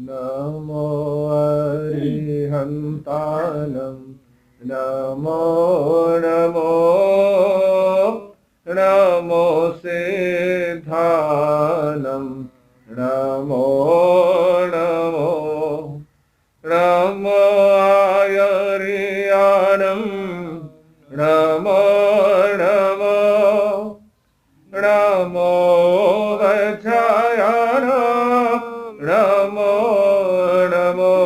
नमो अरिहन्तानं नमो नमो नमो सिद्धानं नमो नमो नमो आयर्यानं नमो नमो नमो गच्छायानं नमो नमो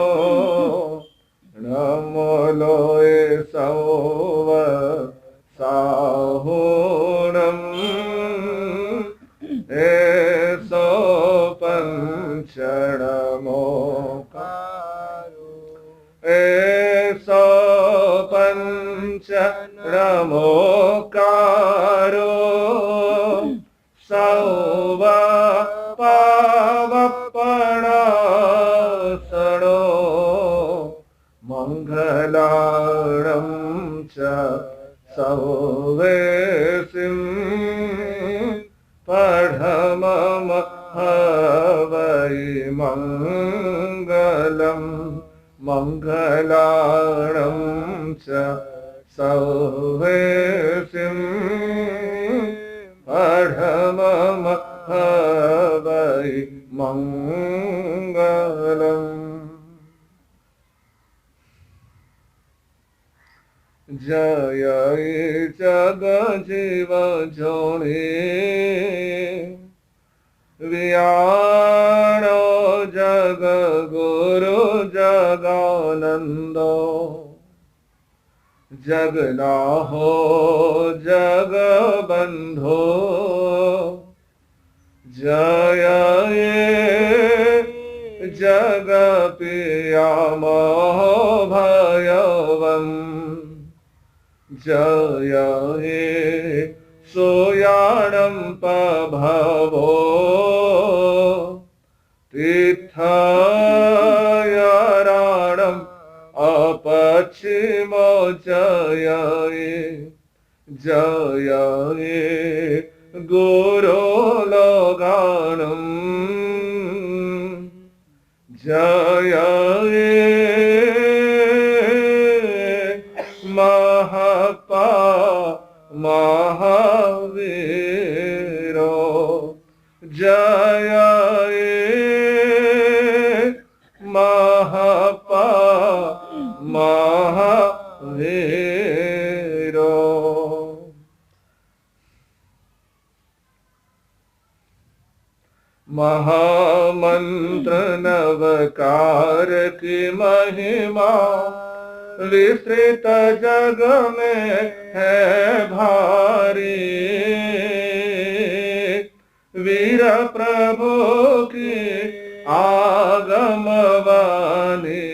नमो लोये सौव साहुणम् एसो पंचणमो एसो पंचणमोकारो सौव पावपणासनो मंगलाणं च सौवेसिं पठमम हवै मंगलम् मंगलाणं च सौवेसिं पठमम हवै मंगलम्। जय जगजीव जोनि वियाणो जग गुरु जगानंदो जगनाहो जग बंधो जय जग पियामो भयवम् जय सोयाणं पभवो तीर्थयाराणम् अपचिमो जय जय गुरो लोगाणम् जय महपा महावीरो जय महपा महावीरो। महामंत्र नवकार की महिमा विस्तृत जग में है भारी वीर प्रभु की आगम वाणी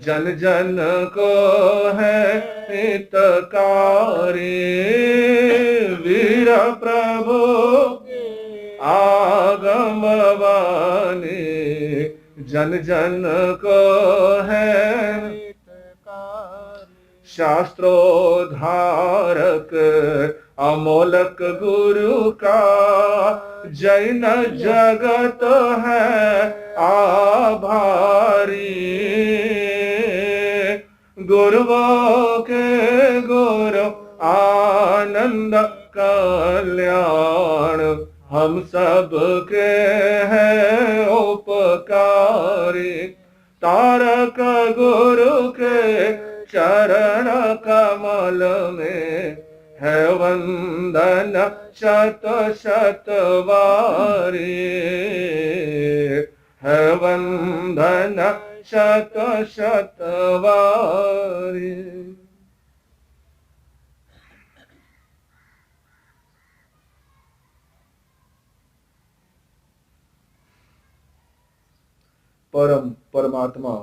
जन जन को है हितकारी वीर प्रभु आगम वाणी जन जन को है शास्त्रोद्धारक अमोलक गुरु का जैन जगत है आभारी गुरुओं के गुरु आनंद कल्याण हम सब के हैं उपकारी तारक गुरु के चरण कमल में है वंदन शत शत बारी है वंदन शत शत बारी। परम परमात्मा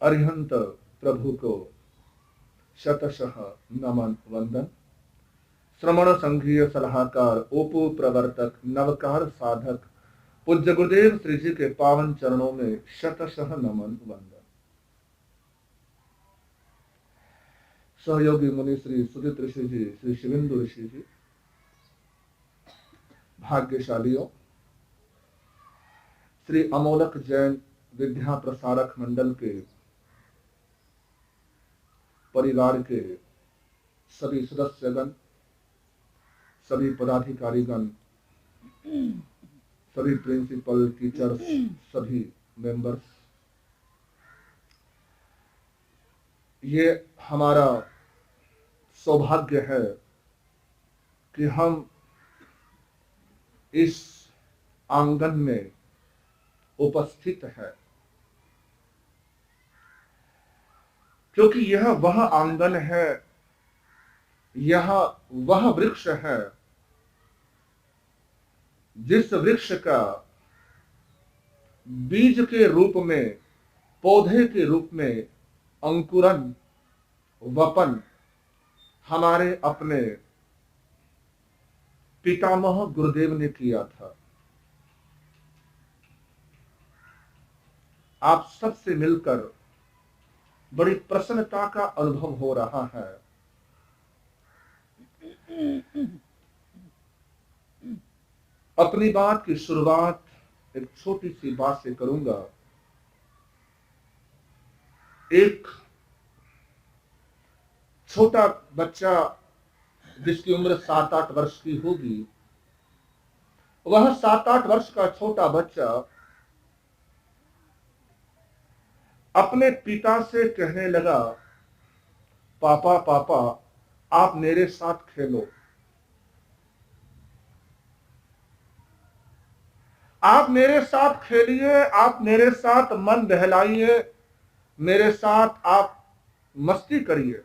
अरिहंत प्रभु को शतशः नमन वंदन। श्रमण संघीय सलाहकार ओपू प्रवर्तक नवकार साधक पूज्य गुरुदेव श्री जी के पावन चरणों में शतशः नमन वंदन। सहयोगी मुनि श्री सुदित ऋषि जी, श्री शिवेंदु ऋषि जी, भाग्यशालियों, श्री अमोलक जैन विद्या प्रसारक मंडल के परिवार के सभी सदस्यगण, सभी पदाधिकारीगण, सभी प्रिंसिपल, टीचर्स, सभी मेंबर्स, ये हमारा सौभाग्य है कि हम इस आंगन में उपस्थित है, क्योंकि यह वह आंगन है, यह वह वृक्ष है जिस वृक्ष का बीज के रूप में, पौधे के रूप में अंकुरन, वपन हमारे अपने पितामह गुरुदेव ने किया था। आप सबसे मिलकर बड़ी प्रसन्नता का अनुभव हो रहा है। अपनी बात की शुरुआत एक छोटी सी बात से करूंगा। एक छोटा बच्चा जिसकी उम्र 7-8 वर्ष की होगी, वह 7-8 वर्ष का छोटा बच्चा अपने पिता से कहने लगा, पापा पापा आप मेरे साथ खेलो, आप मेरे साथ खेलिए, आप मेरे साथ मन बहलाइए, मेरे साथ आप मस्ती करिए।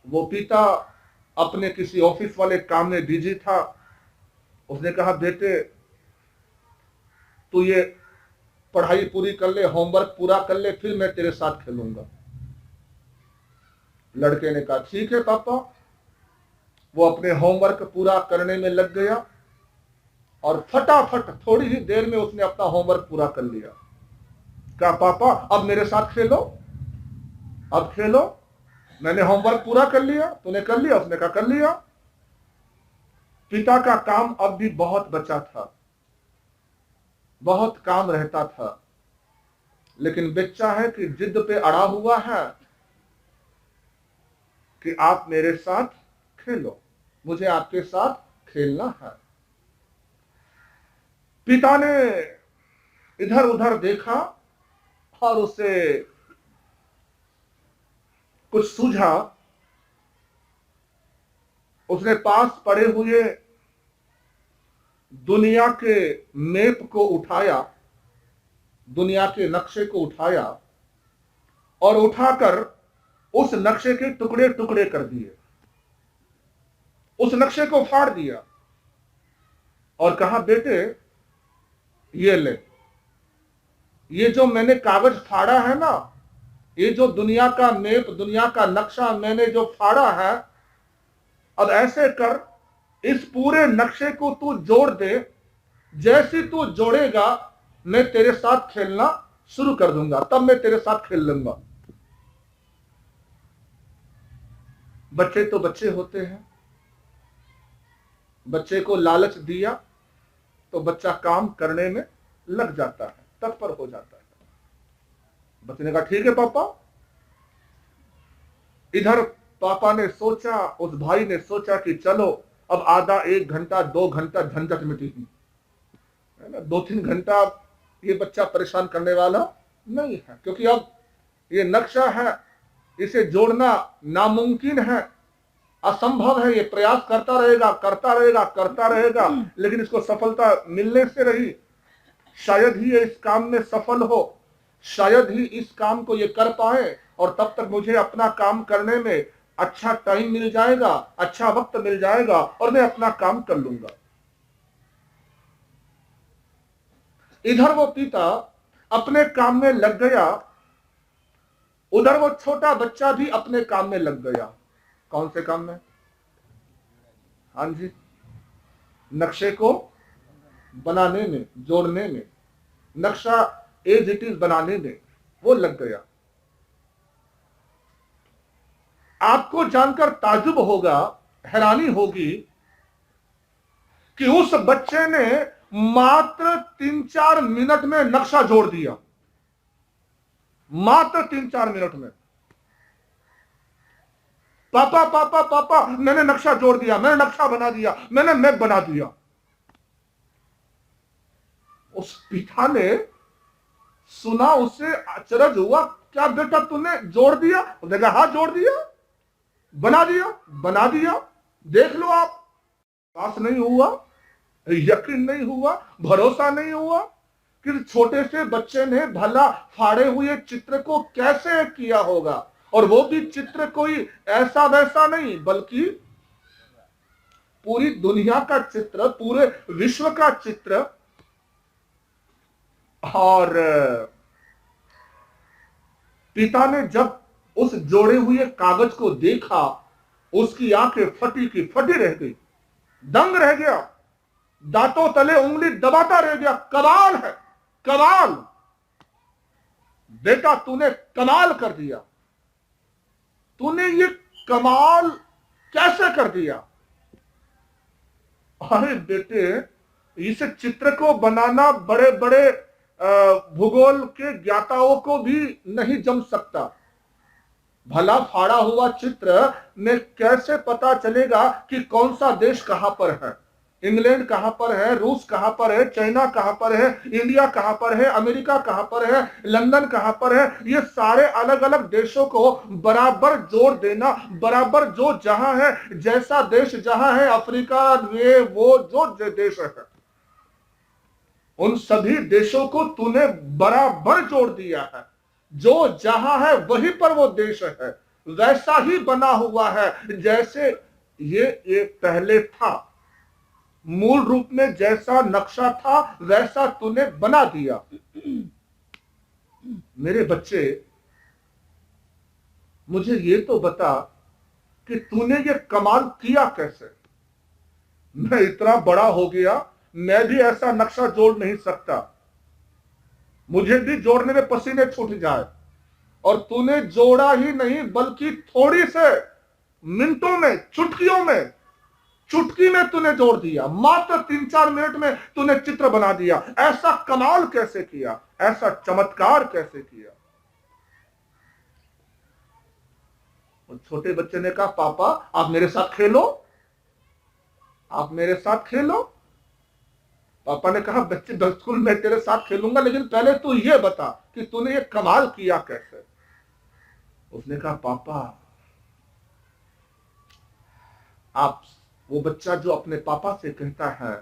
वो पिता अपने किसी ऑफिस वाले काम में बिजी था। उसने कहा, बेटे तू ये पढ़ाई पूरी कर ले, होमवर्क पूरा कर ले, फिर मैं तेरे साथ खेलूंगा। लड़के ने कहा, ठीक है पापा। वो अपने होमवर्क पूरा करने में लग गया और फटाफट थोड़ी ही देर में उसने अपना होमवर्क पूरा कर लिया। कहा, पापा अब मेरे साथ खेलो, अब खेलो, मैंने होमवर्क पूरा कर लिया, तूने कर लिया? उसने कहा, कर लिया। पिता का काम अब भी बहुत बचा था, बहुत काम रहता था, लेकिन बच्चा है कि जिद पे अड़ा हुआ है कि आप मेरे साथ खेलो, मुझे आपके साथ खेलना है। पिता ने इधर उधर देखा और उसे कुछ सूझा। उसने पास पड़े हुए दुनिया के मैप को उठाया, दुनिया के नक्शे को उठाया और उठाकर उस नक्शे के टुकड़े टुकड़े कर दिए, उस नक्शे को फाड़ दिया और कहा, बेटे ये ले, ये जो मैंने कागज फाड़ा है ना, ये जो दुनिया का मैप, दुनिया का नक्शा मैंने जो फाड़ा है, अब ऐसे कर, इस पूरे नक्शे को तू जोड़ दे। जैसे तू जोड़ेगा मैं तेरे साथ खेलना शुरू कर दूंगा, तब मैं तेरे साथ खेल लूंगा। बच्चे तो बच्चे होते हैं, बच्चे को लालच दिया तो बच्चा काम करने में लग जाता है, तत्पर हो जाता है। बच्चे ने कहा, ठीक है पापा। इधर पापा ने सोचा, उस भाई ने सोचा कि चलो अब आधा 1 घंटा 2 घंटा झंझट मिटेगी, है ना। 2-3 घंटा ये बच्चा परेशान करने वाला नहीं है, क्योंकि अब ये नक्शा है, इसे जोड़ना नामुमकिन है, असंभव है। ये प्रयास करता रहेगा, करता रहेगा, करता रहेगा, लेकिन इसको सफलता मिलने से रही। शायद ही ये इस काम में सफल हो, शायद ही इस काम को ये कर पाए, और तब तक मुझे अपना काम करने में अच्छा टाइम मिल जाएगा, अच्छा वक्त मिल जाएगा और मैं अपना काम कर लूंगा। इधर वो पिता अपने काम में लग गया, उधर वो छोटा बच्चा भी अपने काम में लग गया। कौन से काम में? हाँ जी, नक्शे को बनाने में, जोड़ने में, नक्शा एज इट इज बनाने में वो लग गया। आपको जानकर ताज्जुब होगा, हैरानी होगी कि उस बच्चे ने मात्र 3-4 मिनट में नक्शा जोड़ दिया, मात्र 3-4 मिनट में। पापा पापा पापा मैंने नक्शा जोड़ दिया, मैंने नक्शा बना दिया, मैंने मैप बना दिया। उस पिता ने सुना, उसे अचरज हुआ, क्या बेटा तूने जोड़ दिया? उसने कहा हाँ जोड़ दिया, बना दिया, बना दिया, देख लो आप। पास नहीं हुआ, यकीन नहीं हुआ, भरोसा नहीं हुआ कि छोटे से बच्चे ने भला फाड़े हुए चित्र को कैसे किया होगा, और वो भी चित्र कोई ऐसा वैसा नहीं, बल्कि पूरी दुनिया का चित्र, पूरे विश्व का चित्र। और पिता ने जब उस जोड़े हुए कागज को देखा, उसकी आंखें फटी की फटी रह गई, दंग रह गया, दांतों तले उंगली दबाता रह गया। कमाल है, कमाल बेटा, तूने कमाल कर दिया, तूने ये कमाल कैसे कर दिया? अरे बेटे, इस चित्र को बनाना बड़े बड़े भूगोल के ज्ञाताओं को भी नहीं जम सकता। भला फाड़ा हुआ चित्र में कैसे पता चलेगा कि कौन सा देश कहां पर है? इंग्लैंड कहां पर है, रूस कहां पर है, चाइना कहां पर है, इंडिया कहां पर है, अमेरिका कहां पर है, लंदन कहां पर है? ये सारे अलग अलग देशों को बराबर जोड़ देना, बराबर जो जहां है, जैसा देश जहां है, अफ्रीका ये वो जो देश है, उन सभी देशों को तूने बराबर जोड़ दिया है। जो जहां है वहीं पर वो देश है, वैसा ही बना हुआ है जैसे ये पहले था। मूल रूप में जैसा नक्शा था वैसा तूने बना दिया। मेरे बच्चे, मुझे ये तो बता कि तूने ये कमाल किया कैसे? मैं इतना बड़ा हो गया, मैं भी ऐसा नक्शा जोड़ नहीं सकता, मुझे भी जोड़ने में पसीने छूट जाए। और तूने जोड़ा ही नहीं, बल्कि थोड़ी से मिनटों में, चुटकियों में, चुटकी में तूने जोड़ दिया। मात्र 3-4 मिनट में तूने चित्र बना दिया। ऐसा कमाल कैसे किया? ऐसा चमत्कार कैसे किया? और छोटे बच्चे ने कहा, पापा आप मेरे साथ खेलो, आप मेरे साथ खेलो। पापा ने कहा, बच्चे बिल्कुल मैं तेरे साथ खेलूंगा, लेकिन पहले तू ये बता कि तूने ये कमाल किया कैसे? उसने कहा, पापा आप, वो बच्चा जो अपने पापा से कहता है,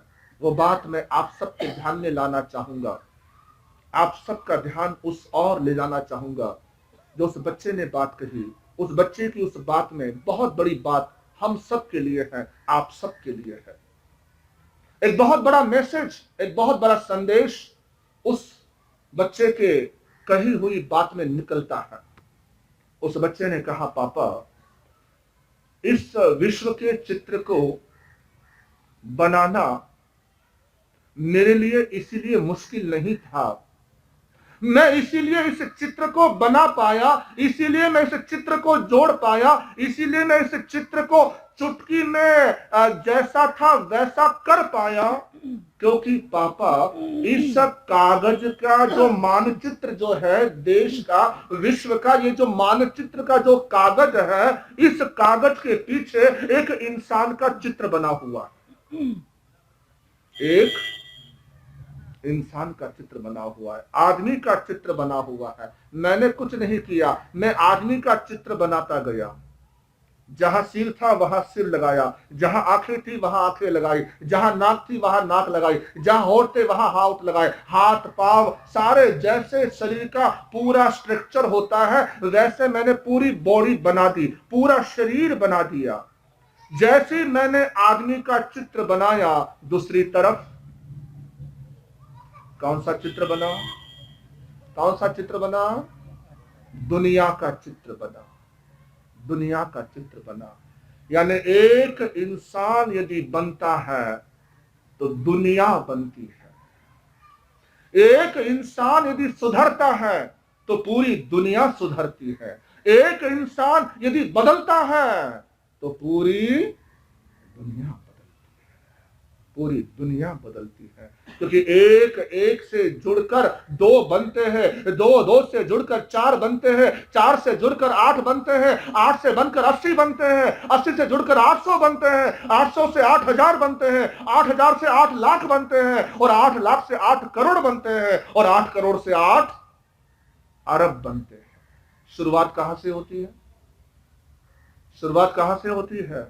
वो बात मैं आप सबके ध्यान में लाना चाहूंगा, आप सबका ध्यान उस और ले जाना चाहूंगा जो उस बच्चे ने बात कही। उस बच्चे की उस बात में बहुत बड़ी बात हम सबके लिए है, आप सबके लिए है। एक बहुत बड़ा मैसेज, एक बहुत बड़ा संदेश उस बच्चे के कही हुई बात में निकलता है। उस बच्चे ने कहा, पापा इस विश्व के चित्र को बनाना मेरे लिए इसीलिए मुश्किल नहीं था, मैं इसीलिए इस चित्र को बना पाया, इसीलिए मैं इस चित्र को जोड़ पाया, इसीलिए मैं इस चित्र को चुटकी में जैसा था वैसा कर पाया, क्योंकि पापा इस कागज का जो मानचित्र जो है, देश का, विश्व का, ये जो मानचित्र का जो कागज है, इस कागज के पीछे एक इंसान का चित्र बना हुआ है, एक इंसान का चित्र बना हुआ है, आदमी का चित्र बना हुआ है। मैंने कुछ नहीं किया, मैं आदमी का चित्र बनाता गया। जहां सिर था वहां सिर लगाया, जहां आंखें थी वहां आंखें लगाई, जहां नाक थी वहां नाक लगाई, जहां होंठ थे वहां हाथ लगाए, हाथ पांव सारे, जैसे शरीर का पूरा स्ट्रक्चर होता है वैसे मैंने पूरी बॉडी बना दी, पूरा शरीर बना दिया। जैसे मैंने आदमी का चित्र बनाया, दूसरी तरफ कौन सा चित्र बना? कौन सा चित्र बना? दुनिया का चित्र बना, दुनिया का चित्र बना। यानी एक इंसान यदि बनता है तो दुनिया बनती है। एक इंसान यदि सुधरता है तो पूरी दुनिया सुधरती है। एक इंसान यदि बदलता है तो पूरी दुनिया बदलती है, पूरी दुनिया बदलती है। क्योंकि एक एक से जुड़कर दो बनते हैं, दो दो से जुड़कर चार बनते हैं, चार से जुड़कर आठ बनते हैं, आठ से बनकर 80 बनते हैं, 80 से जुड़कर 800 बनते हैं, 800 से 8000 बनते हैं, 8000 से 8 लाख बनते हैं, और 8 लाख से 8 करोड़ बनते हैं, और 8 करोड़ से 8 अरब बनते हैं। शुरुआत कहां से होती है? शुरुआत कहां से होती है?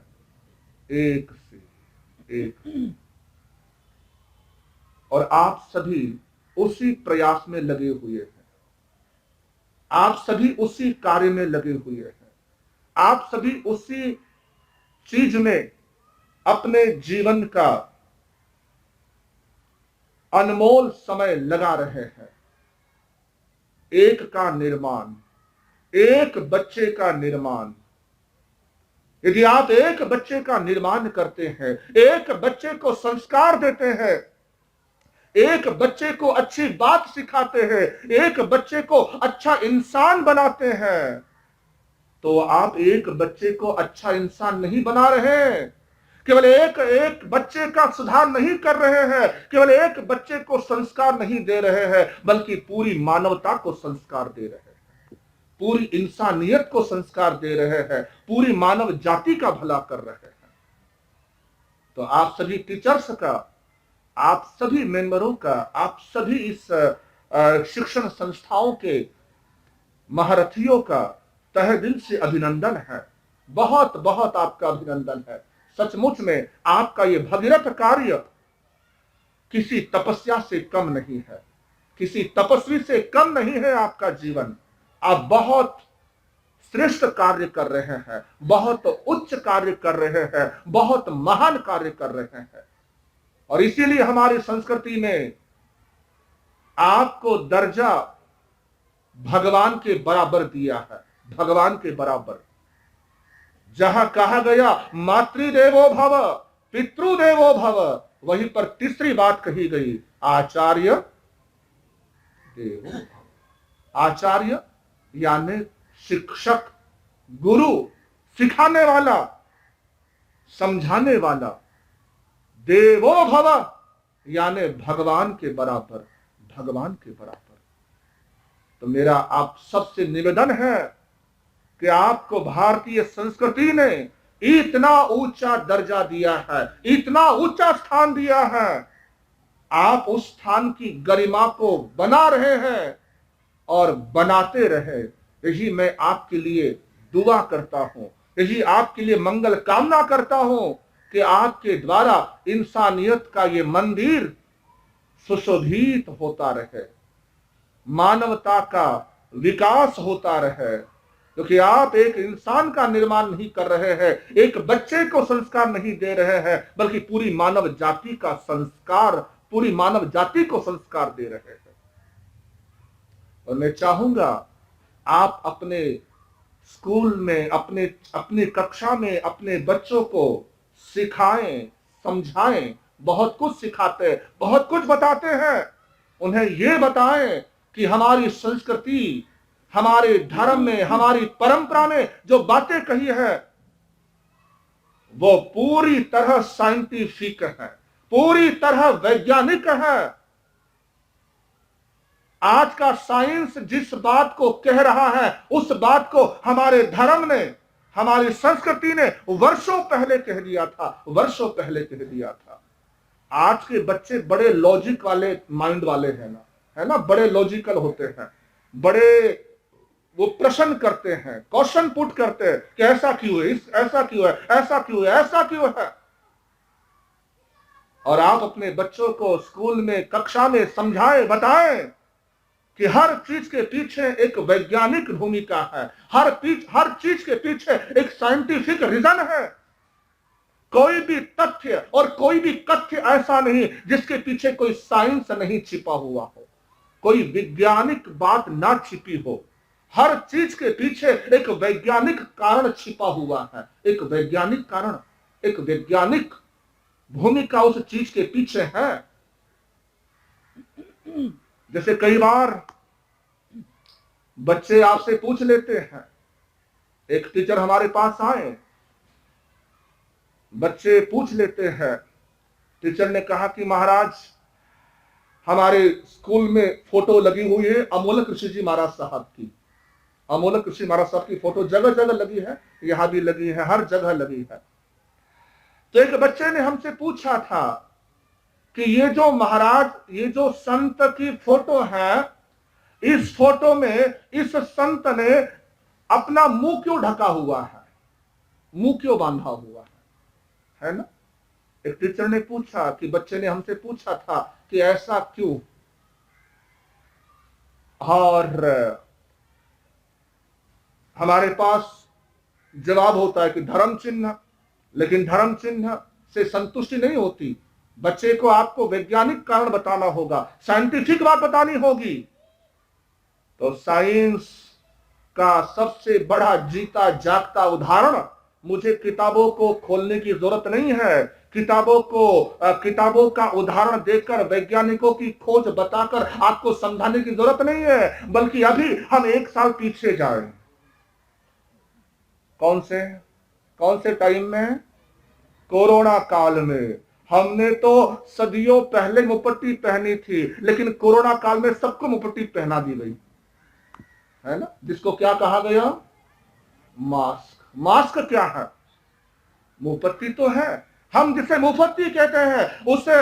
एक से एक। और आप सभी उसी प्रयास में लगे हुए हैं, आप सभी उसी कार्य में लगे हुए हैं, आप सभी उसी चीज में अपने जीवन का अनमोल समय लगा रहे हैं। एक का निर्माण, एक बच्चे का निर्माण। यदि आप एक बच्चे का निर्माण करते हैं, एक बच्चे को संस्कार देते हैं, एक बच्चे को अच्छी बात सिखाते हैं, एक बच्चे को अच्छा इंसान बनाते हैं, तो आप एक बच्चे को अच्छा इंसान नहीं बना रहे हैं, केवल एक एक बच्चे का सुधार नहीं कर रहे हैं, केवल एक बच्चे को संस्कार नहीं दे रहे हैं, बल्कि पूरी मानवता को संस्कार दे रहे हैं, पूरी इंसानियत को संस्कार दे रहे हैं, पूरी मानव जाति का भला कर रहे हैं। तो आप सभी टीचर्स का, आप सभी मेंबरों का, आप सभी इस शिक्षण संस्थाओं के महारथियों का तहे दिल से अभिनंदन है। बहुत बहुत आपका अभिनंदन है। सचमुच में आपका ये भगीरथ कार्य किसी तपस्या से कम नहीं है, किसी तपस्वी से कम नहीं है आपका जीवन। आप बहुत श्रेष्ठ कार्य कर रहे हैं, बहुत उच्च कार्य कर रहे हैं, बहुत महान कार्य कर रहे हैं। और इसीलिए हमारी संस्कृति में आपको दर्जा भगवान के बराबर दिया है, भगवान के बराबर। जहां कहा गया मातृदेवो भव पितृदेवो भव, वहीं पर तीसरी बात कही गई, आचार्य देवो भव। आचार्य यानी शिक्षक, गुरु, सिखाने वाला, समझाने वाला। देवो भव यानी भगवान के बराबर, भगवान के बराबर। तो मेरा आप सबसे निवेदन है कि आपको भारतीय संस्कृति ने इतना ऊंचा दर्जा दिया है, इतना ऊंचा स्थान दिया है, आप उस स्थान की गरिमा को बना रहे हैं और बनाते रहे। यही मैं आपके लिए दुआ करता हूं, यही आपके लिए मंगल कामना करता हूं कि आपके द्वारा इंसानियत का ये मंदिर सुशोभित होता रहे, मानवता का विकास होता रहे। क्योंकि आप एक इंसान का निर्माण नहीं कर रहे हैं, एक बच्चे को संस्कार नहीं दे रहे हैं, बल्कि पूरी मानव जाति का संस्कार, पूरी मानव जाति को संस्कार दे रहे हैं। और मैं चाहूंगा आप अपने स्कूल में, अपनी कक्षा में अपने बच्चों को सिखाएं, समझाएं। बहुत कुछ सिखाते, बहुत कुछ बताते हैं। उन्हें यह बताएं कि हमारी संस्कृति, हमारे धर्म में, हमारी परंपरा में जो बातें कही है वो पूरी तरह साइंटिफिक है, पूरी तरह वैज्ञानिक है। आज का साइंस जिस बात को कह रहा है, उस बात को हमारे धर्म ने, हमारी संस्कृति ने वर्षों पहले कह दिया था, वर्षों पहले कह दिया था। आज के बच्चे बड़े लॉजिक वाले माइंड वाले हैं ना, है ना, बड़े लॉजिकल होते हैं, बड़े वो प्रश्न करते हैं, क्वेश्चन पुट करते हैं कि ऐसा क्यों है, ऐसा क्यों है, ऐसा क्यों है, ऐसा क्यों है। और आप अपने बच्चों को स्कूल में, कक्षा में समझाएं, बताएं कि हर चीज के पीछे एक वैज्ञानिक भूमिका है, हर चीज के पीछे एक साइंटिफिक रीजन है। कोई भी तथ्य और कोई भी कथ्य ऐसा नहीं जिसके पीछे कोई साइंस नहीं छिपा हुआ हो, कोई वैज्ञानिक बात ना छिपी हो। हर चीज के पीछे एक वैज्ञानिक कारण छिपा हुआ है, एक वैज्ञानिक कारण, एक वैज्ञानिक भूमिका उस चीज के पीछे है। जैसे कई बार बच्चे आपसे पूछ लेते हैं, एक टीचर हमारे पास आए, बच्चे पूछ लेते हैं, टीचर ने कहा कि महाराज हमारे स्कूल में फोटो लगी हुई है अमोलक ऋषि जी महाराज साहब की। अमोलक ऋषि महाराज साहब की फोटो जगह जगह लगी है, यहां भी लगी है, हर जगह लगी है। तो एक बच्चे ने हमसे पूछा था कि ये जो महाराज, ये जो संत की फोटो है, इस फोटो में इस संत ने अपना मुंह क्यों ढका हुआ है, मुंह क्यों बांधा हुआ है ना। एक टीचर ने पूछा कि बच्चे ने हमसे पूछा था कि ऐसा क्यों, और हमारे पास जवाब होता है कि धर्म चिन्ह। लेकिन धर्म चिन्ह से संतुष्टि नहीं होती, बच्चे को आपको वैज्ञानिक कारण बताना होगा, साइंटिफिक बात बतानी होगी। तो साइंस का सबसे बड़ा जीता जागता उदाहरण, मुझे किताबों को खोलने की जरूरत नहीं है, किताबों का उदाहरण देकर, वैज्ञानिकों की खोज बताकर आपको समझाने की जरूरत नहीं है, बल्कि अभी हम 1 साल पीछे जाएं। कौन से टाइम में? कोरोना काल में। हमने तो सदियों पहले मुपट्टी पहनी थी, लेकिन कोरोना काल में सबको मुपट्टी पहना दी गई है ना, जिसको क्या कहा गया? मास्क। मास्क क्या है? मुपट्टी तो है, हम जिसे मुफत्ती कहते हैं, उसे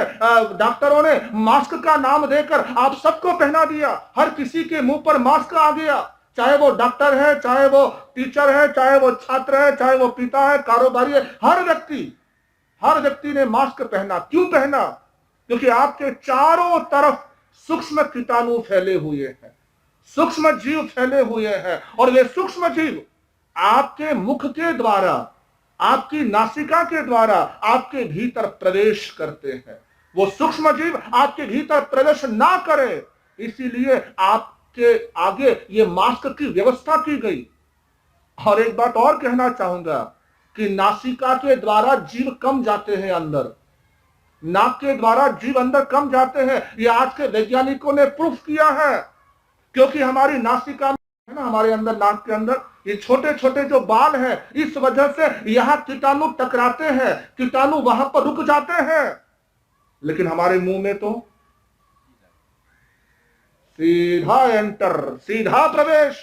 डॉक्टरों ने मास्क का नाम देकर आप सबको पहना दिया। हर किसी के मुंह पर मास्क आ गया, चाहे वो डॉक्टर है, चाहे वो टीचर है, चाहे वो छात्र है, चाहे वो पिता है, कारोबारी है, हर व्यक्ति ने मास्क पहना। क्यों पहना? क्योंकि आपके चारों तरफ सूक्ष्म कीटाणु फैले हुए हैं, सूक्ष्म जीव फैले हुए हैं, और वे सूक्ष्म जीव आपके मुख के द्वारा, आपकी नासिका के द्वारा आपके भीतर प्रवेश करते हैं। वो सूक्ष्म जीव आपके भीतर प्रवेश ना करे, इसीलिए आपके आगे ये मास्क की व्यवस्था की गई। और एक बात और कहना चाहूंगा कि नासिका के द्वारा जीव कम जाते हैं अंदर, नाक के द्वारा जीव अंदर कम जाते हैं। ये आज के वैज्ञानिकों ने प्रूफ किया है, क्योंकि हमारी नासिका में है ना, हमारे अंदर, नाक के अंदर ये छोटे छोटे जो बाल हैं, इस वजह से यहां कीटाणु टकराते हैं, कीटाणु वहां पर रुक जाते हैं। लेकिन हमारे मुंह में तो सीधा एंटर, सीधा प्रवेश।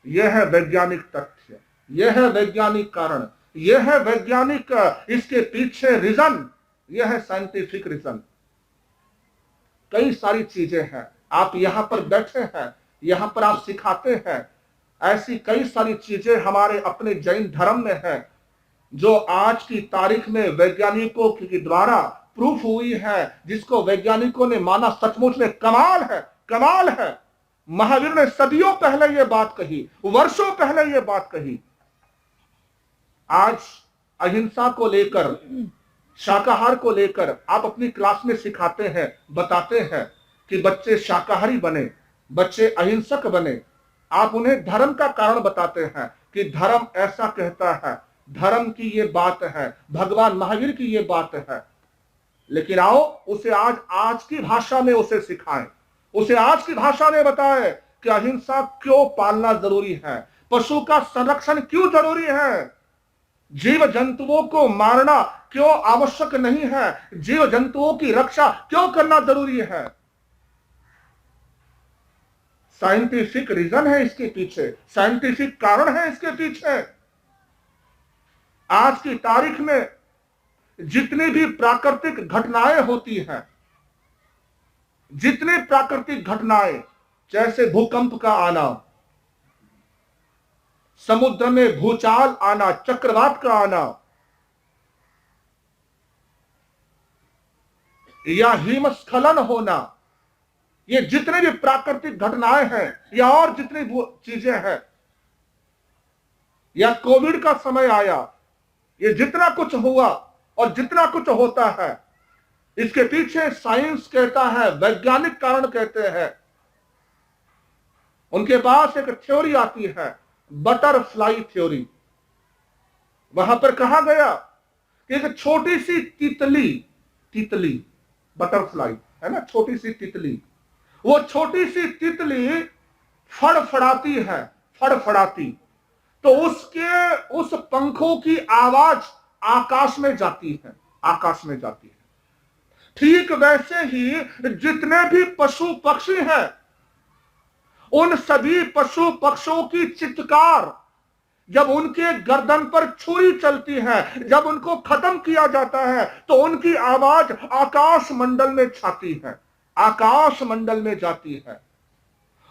यह है वैज्ञानिक तथ्य, यह है वैज्ञानिक कारण, यह है वैज्ञानिक, इसके पीछे रीजन, यह है साइंटिफिक रीजन। कई सारी चीजें हैं, आप यहां पर बैठे हैं, यहां पर आप सिखाते हैं, ऐसी कई सारी चीजें हमारे अपने जैन धर्म में है, जो आज की तारीख में वैज्ञानिकों के द्वारा प्रूफ हुई है, जिसको वैज्ञानिकों ने माना सचमुच में कमाल है, कमाल है। महावीर ने सदियों पहले यह बात कही, वर्षों पहले यह बात कही। आज अहिंसा को लेकर, शाकाहार को लेकर आप अपनी क्लास में सिखाते हैं, बताते हैं कि बच्चे शाकाहारी बने, बच्चे अहिंसक बने। आप उन्हें धर्म का कारण बताते हैं कि धर्म ऐसा कहता है, धर्म की ये बात है, भगवान महावीर की ये बात है। लेकिन आओ उसे आज की भाषा में उसे सिखाएं, उसे आज की भाषा में बताएं कि अहिंसा क्यों पालना जरूरी है, पशु का संरक्षण क्यों जरूरी है, जीव जंतुओं को मारना क्यों आवश्यक नहीं है, जीव जंतुओं की रक्षा क्यों करना जरूरी है। साइंटिफिक रीजन है इसके पीछे, साइंटिफिक कारण है इसके पीछे। आज की तारीख में जितनी भी प्राकृतिक घटनाएं होती हैं, जितनी प्राकृतिक घटनाएं, जैसे भूकंप का आना, समुद्र में भूचाल आना, चक्रवात का आना, या हिमस्खलन होना, ये जितने भी प्राकृतिक घटनाएं हैं, या और जितनी चीजें हैं, या कोविड का समय आया, ये जितना कुछ हुआ और जितना कुछ होता है, इसके पीछे साइंस कहता है, वैज्ञानिक कारण कहते हैं। उनके पास एक थ्योरी आती है, बटरफ्लाई थ्योरी। वहां पर कहा गया कि एक छोटी सी तितली, बटरफ्लाई है ना, छोटी सी तितली, वो छोटी सी तितली फड़फड़ाती है, फड़फड़ाती, तो उस पंखों की आवाज आकाश में जाती है, आकाश में जाती है। ठीक वैसे ही जितने भी पशु पक्षी हैं, उन सभी पशु पक्षियों की चित्कार जब उनके गर्दन पर छुरी चलती है, जब उनको खत्म किया जाता है, तो उनकी आवाज आकाश मंडल में छाती है, आकाश मंडल में जाती है,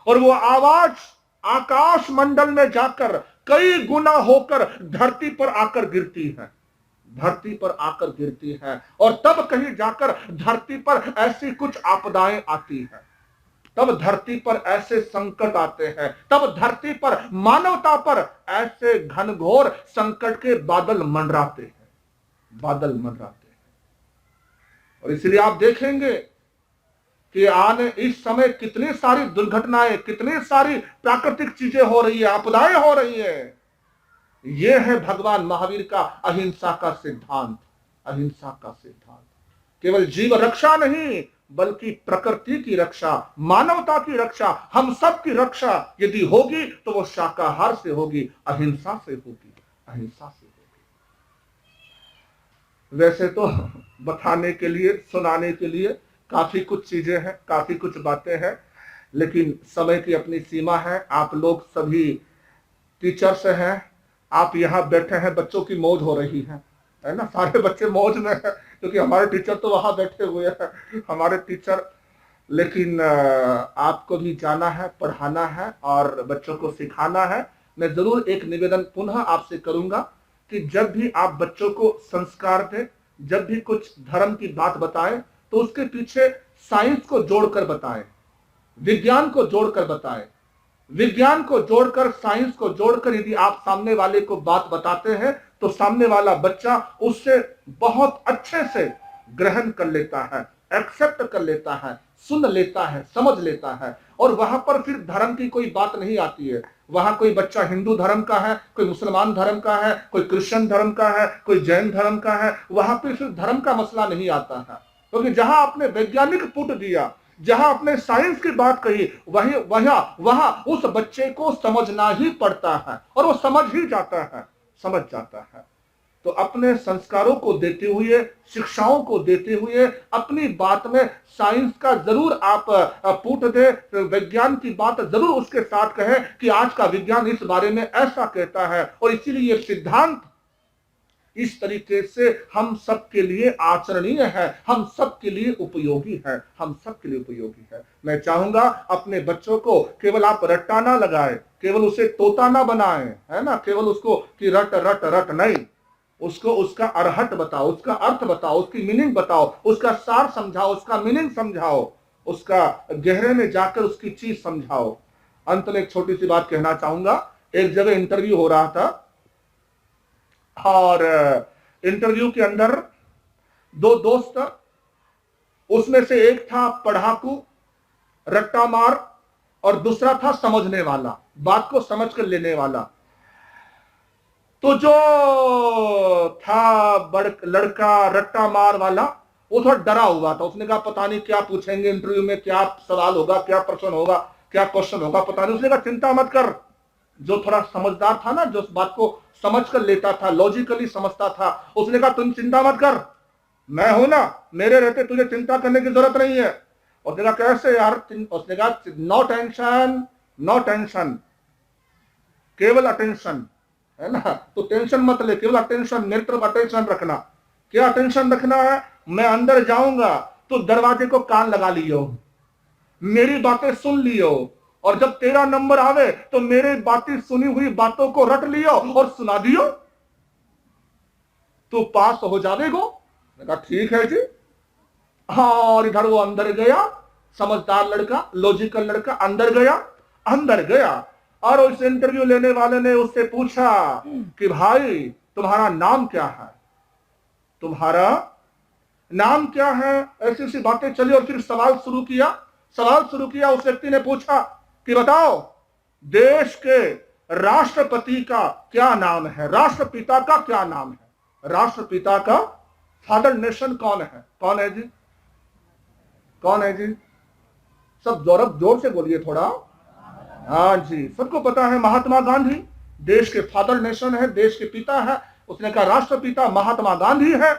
और वो आवाज आकाश मंडल में जाकर कई गुना होकर धरती पर आकर गिरती है, धरती पर आकर गिरती है, और तब कहीं जाकर धरती पर ऐसी कुछ आपदाएं आती हैं, तब धरती पर ऐसे संकट आते हैं, तब धरती पर मानवता पर ऐसे घनघोर संकट के बादल मंडराते हैं, बादल मंडराते हैं। और इसलिए आप देखेंगे कि आने इस समय कितनी सारी दुर्घटनाएं, कितनी सारी प्राकृतिक चीजें हो रही है, आपदाएं हो रही है। यह है भगवान महावीर का अहिंसा का सिद्धांत, अहिंसा का सिद्धांत। केवल जीव रक्षा नहीं, बल्कि प्रकृति की रक्षा, मानवता की रक्षा, हम सब की रक्षा यदि होगी तो वो शाकाहार से होगी, अहिंसा से होगी, अहिंसा से होगी। वैसे तो बताने के लिए, सुनाने के लिए काफी कुछ चीजें हैं, काफी कुछ बातें हैं, लेकिन समय की अपनी सीमा है। आप लोग सभी टीचर्स हैं, आप यहाँ बैठे हैं, बच्चों की मौज हो रही है ना, सारे बच्चे मौज में हैं, क्योंकि हमारे टीचर तो वहां बैठे हुए हैं, हमारे टीचर। लेकिन आपको भी जाना है, पढ़ाना है और बच्चों को सिखाना है। मैं जरूर एक निवेदन पुनः आपसे करूंगा कि जब भी आप बच्चों को संस्कार दें, जब भी कुछ धर्म की बात बताएं, तो उसके पीछे साइंस को जोड़कर बताएं, विज्ञान को जोड़कर बताएं। विज्ञान को जोड़कर, साइंस को जोड़कर यदि आप सामने वाले को बात बताते हैं, तो सामने वाला बच्चा उससे बहुत अच्छे से ग्रहण कर लेता है, एक्सेप्ट कर लेता है, सुन लेता है, समझ लेता है। और वहां पर फिर धर्म की कोई बात नहीं आती है। वहां कोई बच्चा हिंदू धर्म का है, कोई मुसलमान धर्म का है, कोई क्रिश्चियन धर्म का है, कोई जैन धर्म का है, वहां पर फिर धर्म का मसला नहीं आता है। क्योंकि जहां आपने वैज्ञानिक पुट दिया, जहां आपने साइंस की बात कही, वहां उस बच्चे को समझना ही पड़ता है, और वो समझ ही जाता है, समझ जाता है। तो अपने संस्कारों को देते हुए, शिक्षाओं को देते हुए, अपनी बात में साइंस का जरूर आप पुट दे, विज्ञान की बात जरूर उसके साथ कहें कि आज का विज्ञान इस बारे में ऐसा कहता है, और इसीलिए ये सिद्धांत इस तरीके से हम सबके लिए आचरणीय है, हम सबके लिए उपयोगी है, हम सबके लिए उपयोगी है। मैं चाहूंगा अपने बच्चों को केवल आप रट्टा ना लगाए, केवल उसे तोता ना बनाए, है ना, केवल उसको कि रट रट रट नहीं, उसको उसका अरहट बताओ, उसका अर्थ बताओ, उसकी मीनिंग बताओ, उसका सार समझाओ, उसका मीनिंग समझाओ, उसका गहरे में जाकर उसकी चीज समझाओ। अंत में एक छोटी सी बात कहना चाहूंगा। एक जगह इंटरव्यू हो रहा था, और इंटरव्यू के अंदर दो दोस्त, उसमें से एक था पढ़ाकू, रट्टा मार, और दूसरा था समझने वाला, बात को समझ कर लेने वाला। तो जो था लड़का रट्टा मार वाला, वो थोड़ा डरा हुआ था। उसने कहा पता नहीं क्या पूछेंगे इंटरव्यू में, क्या सवाल होगा, क्या प्रश्न होगा, क्या क्वेश्चन होगा, पता नहीं। उसने कहा चिंता मत कर। जो थोड़ा समझदार था ना, जो उस बात को समझ कर लेता था, लॉजिकली समझता था, उसने कहा तुम चिंता मत कर, मैं हूं ना, मेरे रहते तुझे चिंता करने की जरूरत नहीं है। उसने कहा कैसे यार? उसने कहा नो टेंशन, नो टेंशन, केवल अटेंशन, है ना, तो टेंशन मत ले, केवल अटेंशन, मेरी तरफ अटेंशन रखना। क्या अटेंशन रखना है? मैं अंदर जाऊंगा तो दरवाजे को कान लगा लियो, मेरी बातें सुन लियो, और जब तेरा नंबर आवे तो मेरे बातें, सुनी हुई बातों को रट लियो और सुना दियो, तो पास हो जावेगो। मैंने कहा ठीक है जी। हाँ, और इधर वो अंदर गया, समझदार लड़का, लॉजिकल लड़का, अंदर गया, और उस इंटरव्यू लेने वाले ने उससे पूछा कि भाई तुम्हारा नाम क्या है, तुम्हारा नाम क्या है, ऐसी ऐसी बातें चली। और फिर सवाल शुरू किया। उस व्यक्ति ने पूछा कि बताओ देश के राष्ट्रपति का क्या नाम है, राष्ट्रपिता का क्या नाम है, राष्ट्रपिता का फादर नेशन कौन है? कौन है जी? कौन है जी? सब जोर से बोलिए थोड़ा। हाँ जी, सबको पता है, महात्मा गांधी देश के फादर नेशन है, देश के पिता है। उसने कहा राष्ट्रपिता महात्मा गांधी है।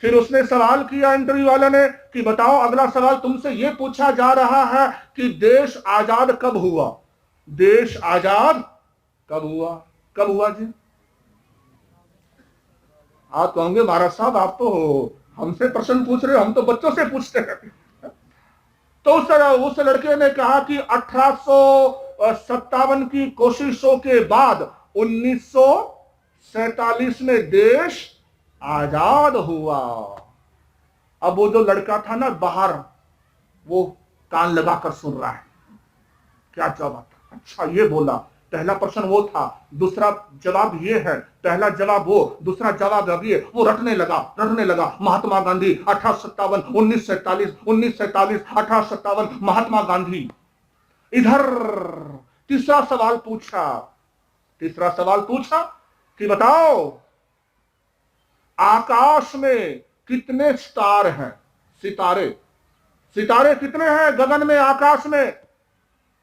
फिर उसने सवाल किया इंटरव्यू वाले ने कि बताओ, अगला सवाल तुमसे यह पूछा जा रहा है कि देश आजाद कब हुआ? देश आजाद कब हुआ? कब हुआ जी? आप कहोगे महाराज साहब आप तो हमसे प्रश्न पूछ रहे हो, हम तो बच्चों से पूछते हैं। तो उस लड़के ने कहा कि 1857 की कोशिशों के बाद 1947 में देश आजाद हुआ। अब वो जो लड़का था ना बाहर, वो कान लगाकर सुन रहा है क्या जवाब था। अच्छा ये बोला, पहला प्रश्न वो था, दूसरा जवाब ये है, पहला जवाब वो, दूसरा जवाब ये। वो रटने लगा। महात्मा गांधी 1857 1947 1947 1857 महात्मा गांधी। इधर तीसरा सवाल पूछा कि बताओ आकाश में कितने स्टार हैं? सितारे कितने हैं गगन में, आकाश में?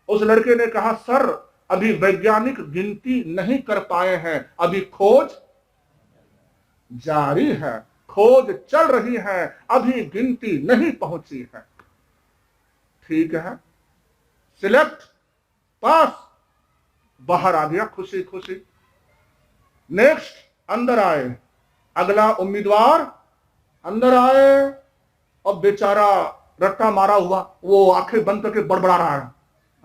उस लड़के ने कहा सर अभी वैज्ञानिक गिनती नहीं कर पाए हैं, अभी खोज जारी है, खोज चल रही है, अभी गिनती नहीं पहुंची है। ठीक है, सिलेक्ट, पास, बाहर आ गया खुशी खुशी। नेक्स्ट, अंदर आए, अगला उम्मीदवार अंदर आए और बेचारा रट्टा मारा हुआ, वो आंखें बंद करके बड़बड़ा रहा है,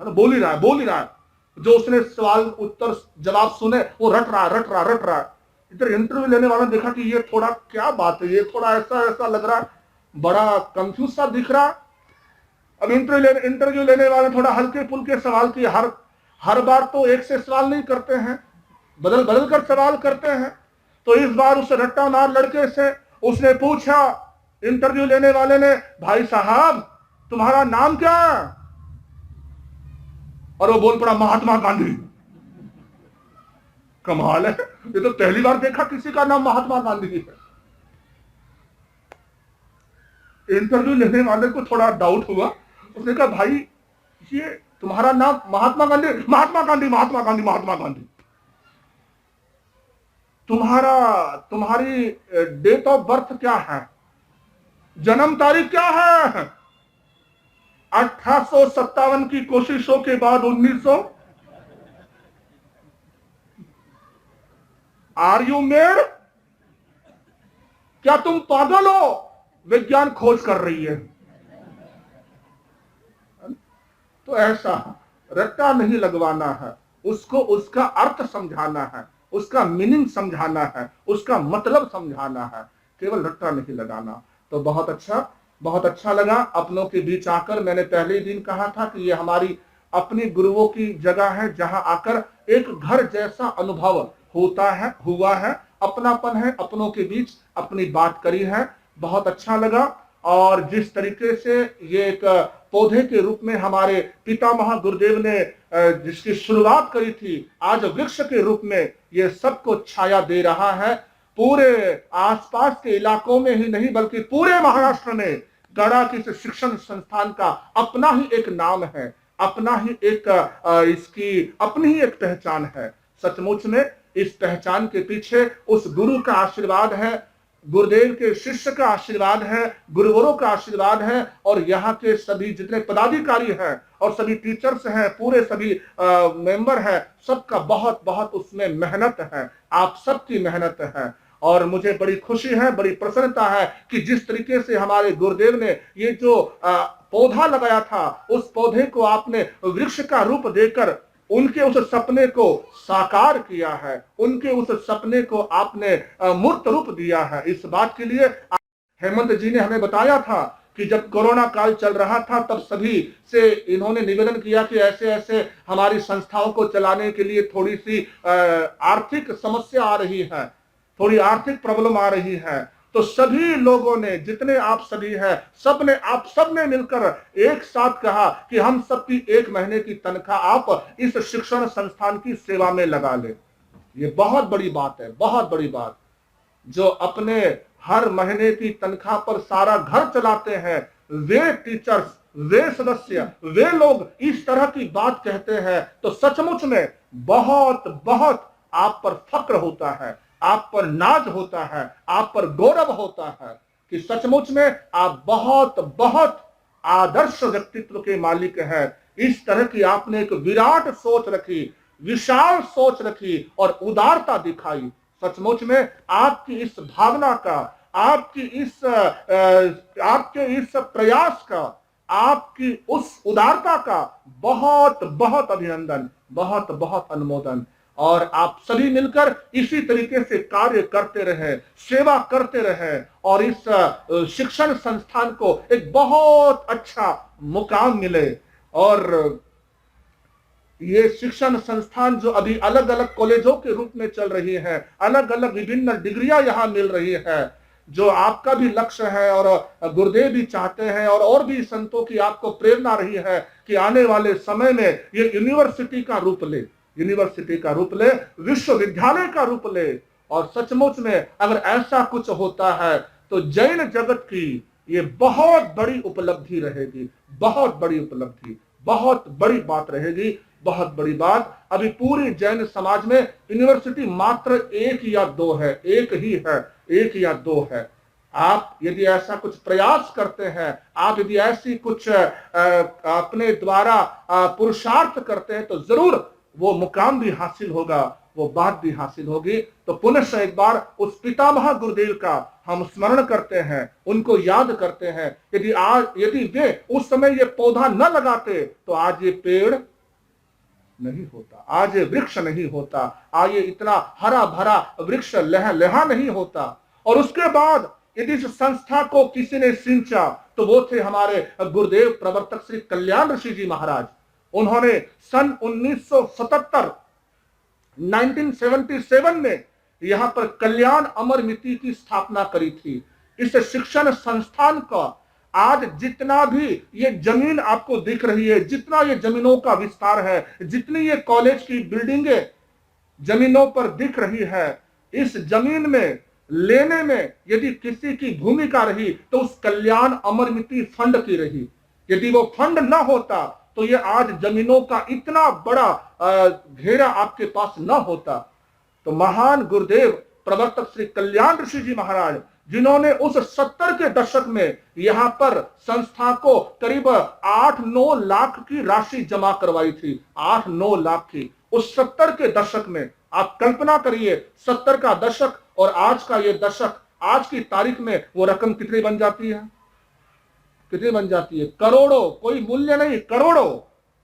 बोल ही रहा है। जो उसने सवाल उत्तर जवाब सुने वो रट रहा है। इधर इंटरव्यू लेने वाला देखा कि ये थोड़ा क्या बात है, ये थोड़ा ऐसा लग रहा है, बड़ा कंफ्यूज सा दिख रहा। अब इंटरव्यू लेने वाले थोड़ा हल्के फुल्के सवाल किए। हर बार तो एक से सवाल नहीं करते हैं, बदल कर सवाल करते हैं। तो इस बार उस रट्टा मार लड़के से उसने पूछा, इंटरव्यू लेने वाले ने, भाई साहब तुम्हारा नाम क्या है? और वो बोल पड़ा महात्मा गांधी। कमाल है, ये तो पहली बार देखा किसी का नाम महात्मा गांधी है। इंटरव्यू लेने वाले को थोड़ा डाउट हुआ, उसने कहा भाई ये तुम्हारा नाम महात्मा गांधी, तुम्हारी डेट ऑफ बर्थ क्या है, जन्म तारीख क्या है? 1857 की कोशिशों के बाद 1900। Are you mad? क्या तुम पागल हो? विज्ञान खोज कर रही है। तो ऐसा रट्टा नहीं लगवाना है, उसको उसका अर्थ समझाना है, उसका मीनिंग समझाना है, उसका मतलब समझाना है, केवल रट्टा नहीं लगाना। तो बहुत अच्छा लगा अपनों के बीच आकर। मैंने पहले दिन कहा था कि ये हमारी अपनी गुरुओं की जगह है, जहां आकर एक घर जैसा अनुभव हुआ है, अपनापन है, अपनों के बीच अपनी बात करी है, बहुत अच्छा लगा। और जिस तरीके से ये एक पौधे के रूप में हमारे पितामह गुरुदेव ने जिसकी शुरुआत करी थी, आज वृक्ष के रूप में ये सबको छाया दे रहा है। पूरे आसपास के इलाकों में ही नहीं बल्कि पूरे महाराष्ट्र में गड़ा किस शिक्षण संस्थान का अपना ही एक नाम है, अपना ही एक इसकी अपनी ही एक पहचान है। सचमुच में इस पहचान के पीछे उस गुरु का आशीर्वाद है, गुरुदेव के शिष्य का आशीर्वाद है, गुरुवरों का आशीर्वाद है, और यहाँ के सभी जितने पदाधिकारी हैं और सभी टीचर्स हैं, पूरे सभी मेंबर हैं, सबका बहुत उसमें मेहनत है, आप सबकी मेहनत है। और मुझे बड़ी खुशी है, बड़ी प्रसन्नता है कि जिस तरीके से हमारे गुरुदेव ने ये जो पौधा लगाया था, उस पौधे को आपने वृक्ष का रूप देकर उनके उस सपने को साकार किया है, उनके उस सपने को आपने मूर्त रूप दिया है। इस बात के लिए हेमंत जी ने हमें बताया था कि जब कोरोना काल चल रहा था तब सभी से इन्होंने निवेदन किया कि ऐसे हमारी संस्थाओं को चलाने के लिए थोड़ी सी आर्थिक समस्या आ रही है, थोड़ी आर्थिक प्रॉब्लम आ रही है। तो सभी लोगों ने, जितने आप सभी हैं, सबने मिलकर एक साथ कहा कि हम सबकी 1 महीने की तनख्वाह आप इस शिक्षण संस्थान की सेवा में लगा ले। ये बहुत बड़ी बात है, बहुत बड़ी बात। जो अपने हर महीने की तनख्वाह पर सारा घर चलाते हैं, वे टीचर्स, वे सदस्य, वे लोग इस तरह की बात कहते हैं, तो सचमुच में बहुत आप पर फक्र होता है, आप पर नाज होता है, आप पर गौरव होता है कि सचमुच में आप बहुत बहुत आदर्श व्यक्तित्व के मालिक हैं। इस तरह की आपने एक विराट सोच रखी, विशाल सोच रखी और उदारता दिखाई। सचमुच में आपकी इस भावना का, आपके इस प्रयास का, आपकी उस उदारता का बहुत बहुत अभिनंदन, बहुत बहुत अनुमोदन। और आप सभी मिलकर इसी तरीके से कार्य करते रहे, सेवा करते रहे और इस शिक्षण संस्थान को एक बहुत अच्छा मुकाम मिले। और ये शिक्षण संस्थान जो अभी अलग अलग कॉलेजों के रूप में चल रही है, अलग अलग विभिन्न डिग्रियां यहां मिल रही है, जो आपका भी लक्ष्य है और गुरुदेव भी चाहते हैं और भी संतों की आपको प्रेरणा रही है कि आने वाले समय में ये यूनिवर्सिटी का रूप ले, यूनिवर्सिटी का रूप ले, विश्वविद्यालय का रूप ले। और सचमुच में अगर ऐसा कुछ होता है तो जैन जगत की ये बहुत बड़ी उपलब्धि रहेगी, बहुत बड़ी उपलब्धि, बहुत बड़ी बात रहेगी, बहुत बड़ी बात। अभी पूरी जैन समाज में यूनिवर्सिटी मात्र एक या दो है, एक ही है, एक या दो है। आप यदि ऐसा कुछ प्रयास करते हैं, आप यदि ऐसी कुछ अपने द्वारा पुरुषार्थ करते हैं तो जरूर वो मुकाम भी हासिल होगा, वो बात भी हासिल होगी। तो पुनः एक बार उस पितामह गुरुदेव का हम स्मरण करते हैं, उनको याद करते हैं। यदि वे उस समय ये पौधा न लगाते तो आज ये पेड़ नहीं होता, आज ये वृक्ष नहीं होता, आज ये इतना हरा भरा वृक्ष लहा नहीं होता। और उसके बाद यदि इस संस्था को किसी ने सिंचा तो वो थे हमारे गुरुदेव प्रवर्तक श्री कल्याण ऋषि जी महाराज। उन्होंने सन 1977 में यहां पर कल्याण अमरमिति की स्थापना करी थी। इस शिक्षण संस्थान का आज जितना भी ये जमीन आपको दिख रही है, जितना ये जमीनों का विस्तार है, जितनी ये कॉलेज की बिल्डिंगें जमीनों पर दिख रही है, इस जमीन में लेने में यदि किसी की भूमिका रही तो उस कल्याण अमरमिति फंड की रही। यदि वो फंड ना होता तो ये आज जमीनों का इतना बड़ा घेरा आपके पास ना होता। तो महान गुरुदेव प्रवर्तक श्री कल्याण ऋषि जी महाराज, जिन्होंने उस 70 के दशक में यहां पर संस्था को करीब 8-9 लाख की राशि जमा करवाई थी, 8-9 लाख की। उस 70 के दशक में आप कल्पना करिए, 70 का दशक और आज का ये दशक, आज की तारीख में वो रकम कितनी बन जाती है, कितनी बन जाती है? करोड़ों, कोई मूल्य नहीं, करोड़ों।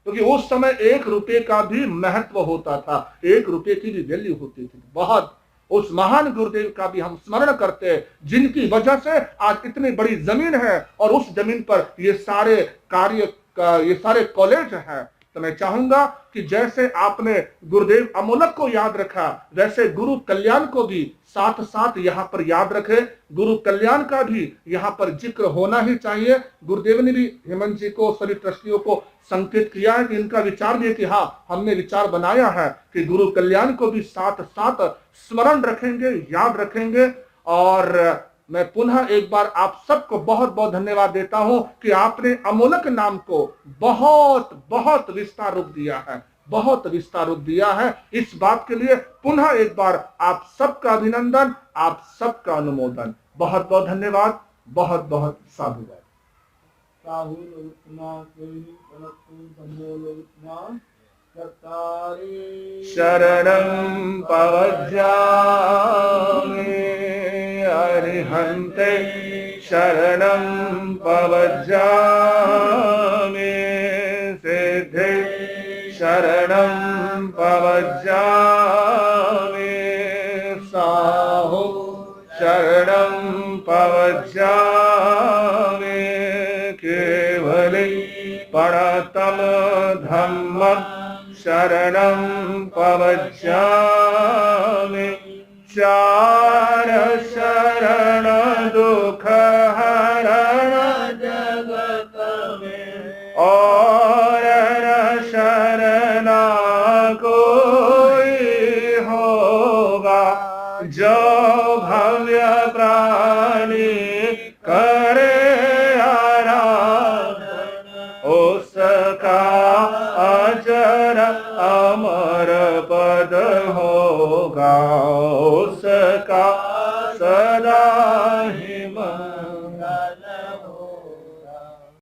क्योंकि उस समय 1 रुपये का भी महत्व होता था, 1 रुपये की भी वैल्यू होती थी बहुत। उस महान गुरुदेव का भी हम स्मरण करते हैं, जिनकी वजह से आज इतनी बड़ी जमीन है और उस जमीन पर ये सारे कार्य, ये सारे कॉलेज हैं। तो मैं चाहूंगा कि जैसे आपने गुरुदेव अमोलक को याद रखा, वैसे गुरु कल्याण को भी साथ साथ यहाँ पर याद रखे। गुरु कल्याण का भी यहाँ पर जिक्र होना ही चाहिए। गुरुदेव ने भी हेमंत जी को, सभी ट्रस्टियों को संकेत किया है कि इनका विचार भी है कि हाँ, हमने विचार बनाया है कि गुरु कल्याण को भी साथ साथ स्मरण रखेंगे, याद रखेंगे। और मैं पुनः एक बार आप सबको बहुत बहुत धन्यवाद देता हूं कि आपने अमोलक नाम को बहुत बहुत विस्तार रूप दिया है, बहुत विस्तार रूप दिया है। इस बात के लिए पुनः एक बार आप सबका अभिनंदन, आप सबका अनुमोदन। बहुत बहुत धन्यवाद, बहुत बहुत साधुवाद। शरणं पवज्जामि अरिहन्ते, शरणं पवज्जामि सिद्धे, शरणं पवज्जामि साहो, शरणं पवज्जामि केवले प्रणतम धम्मं, शरणं पवज्जामि चार शरण दुख हरण जगत में।